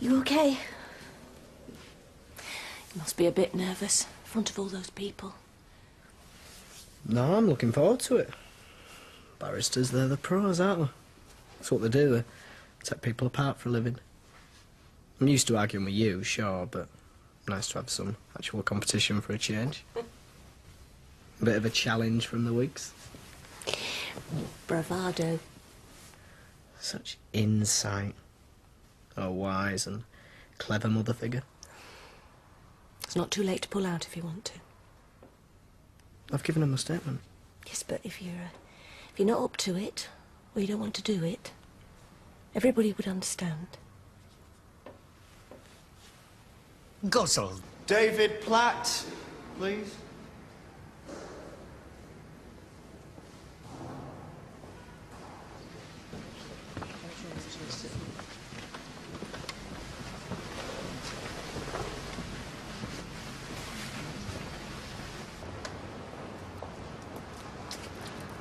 You okay? You must be a bit nervous in front of all those people. No, I'm looking forward to it. Barristers, they're the pros, aren't they? That's what they do, they take people apart for a living. I'm used to arguing with you, sure, but nice to have some actual competition for a change. A bit of a challenge from the Whigs. Bravado. Such insight. A wise and clever mother figure. It's not too late to pull out if you want to. I've given him a statement. Yes, but if you're not up to it, or you don't want to do it, everybody would understand. Guzzle. David Platt, please.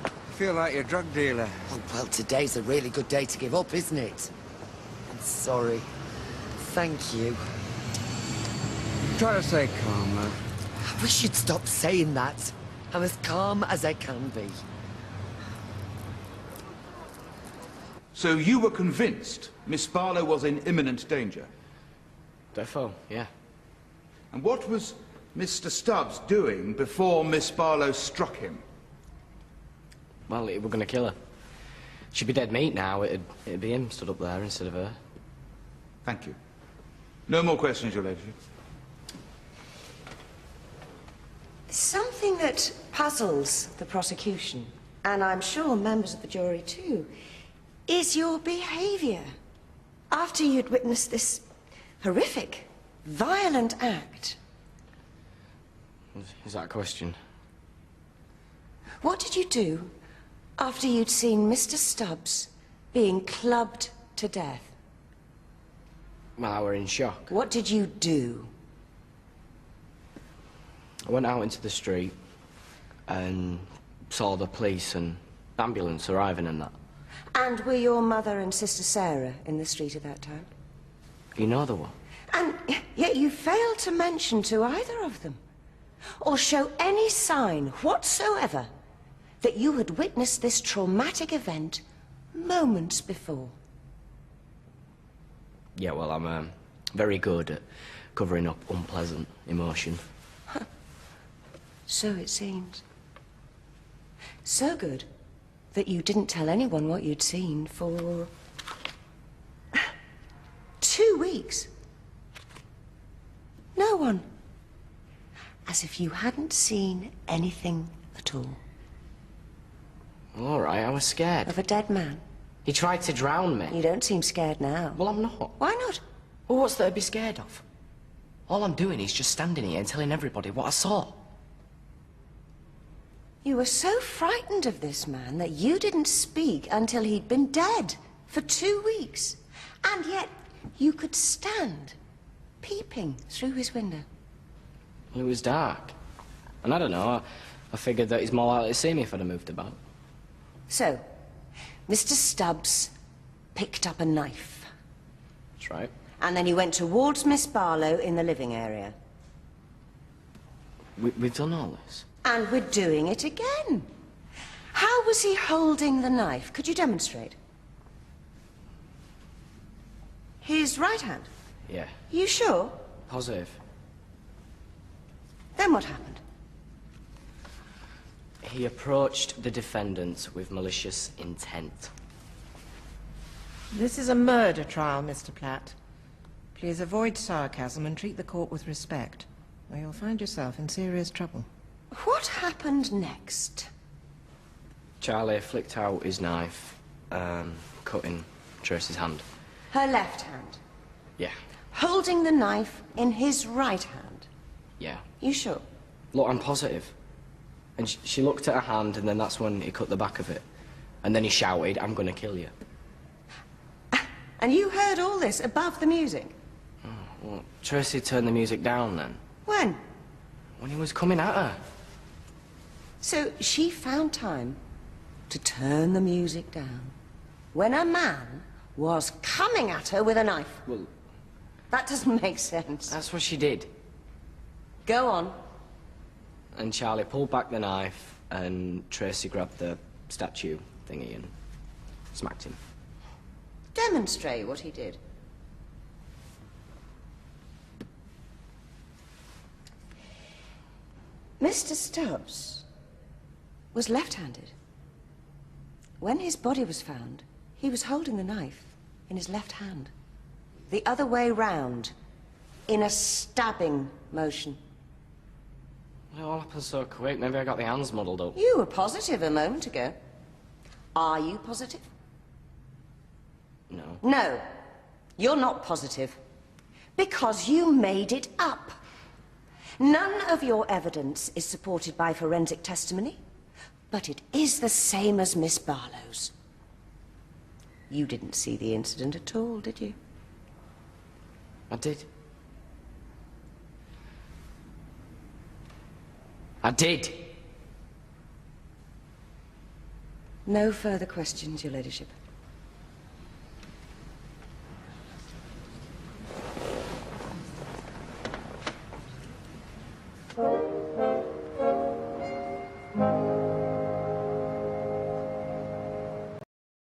I feel like you're a drug dealer. Oh, well, today's a really good day to give up, isn't it? I'm sorry. Thank you. Try to stay calm, man. I wish you'd stop saying that. I'm as calm as I can be. So you were convinced Miss Barlow was in imminent danger? Defo, yeah. And what was Mr. Stubbs doing before Miss Barlow struck him? Well, we're going to kill her. She'd be dead meat now. It'd be him stood up there instead of her. Thank you. No more questions, Your Ladyship. Something that puzzles the prosecution, and I'm sure members of the jury too, is your behaviour after you'd witnessed this horrific, violent act. Is that a question? What did you do after you'd seen Mr. Stubbs being clubbed to death? Well, I were in shock. What did you do? I went out into the street and saw the police and ambulance arriving and that. And were your mother and sister Sarah in the street at that time? You know the one? And yet you failed to mention to either of them, or show any sign whatsoever that you had witnessed this traumatic event moments before. Yeah, well, I'm very good at covering up unpleasant emotion. So it seems. So good that you didn't tell anyone what you'd seen for 2 weeks. No one. As if you hadn't seen anything at all. All right, I was scared. Of a dead man? He tried to drown me. You don't seem scared now. Well, I'm not. Why not? Well, what's there to be scared of? All I'm doing is just standing here and telling everybody what I saw. You were so frightened of this man that you didn't speak until he'd been dead for 2 weeks. And yet you could stand peeping through his window. Well, it was dark. And I don't know, I figured that he's more likely to see me if I'd have moved about. So, Mr. Stubbs picked up a knife. That's right. And then he went towards Miss Barlow in the living area. We've done all this? And we're doing it again. How was he holding the knife? Could you demonstrate? His right hand? Yeah. You sure? Positive. Then what happened? He approached the defendants with malicious intent. This is a murder trial, Mr. Platt. Please avoid sarcasm and treat the court with respect, or you'll find yourself in serious trouble. What happened next? Charlie flicked out his knife, cutting Tracy's hand. Her left hand? Yeah. Holding the knife in his right hand? Yeah. You sure? Look, I'm positive. And she looked at her hand, and then that's when he cut the back of it. And then he shouted, "I'm gonna kill you." And you heard all this above the music? Oh, well, Tracy turned the music down then. When? When he was coming at her. So she found time to turn the music down when a man was coming at her with a knife? Well, That doesn't make sense. That's what she did. Go on. And Charlie pulled back the knife, and Tracy grabbed the statue thingy and smacked him. Demonstrate what he did. Mr. Stubbs was left-handed. When his body was found, he was holding the knife in his left hand. The other way round, in a stabbing motion. It all happened so quick, maybe I got the hands muddled up. You were positive a moment ago. Are you positive? No. No, you're not positive. Because you made it up. None of your evidence is supported by forensic testimony, but it is the same as Miss Barlow's. You didn't see the incident at all, did you? I did. I did. No further questions, Your Ladyship.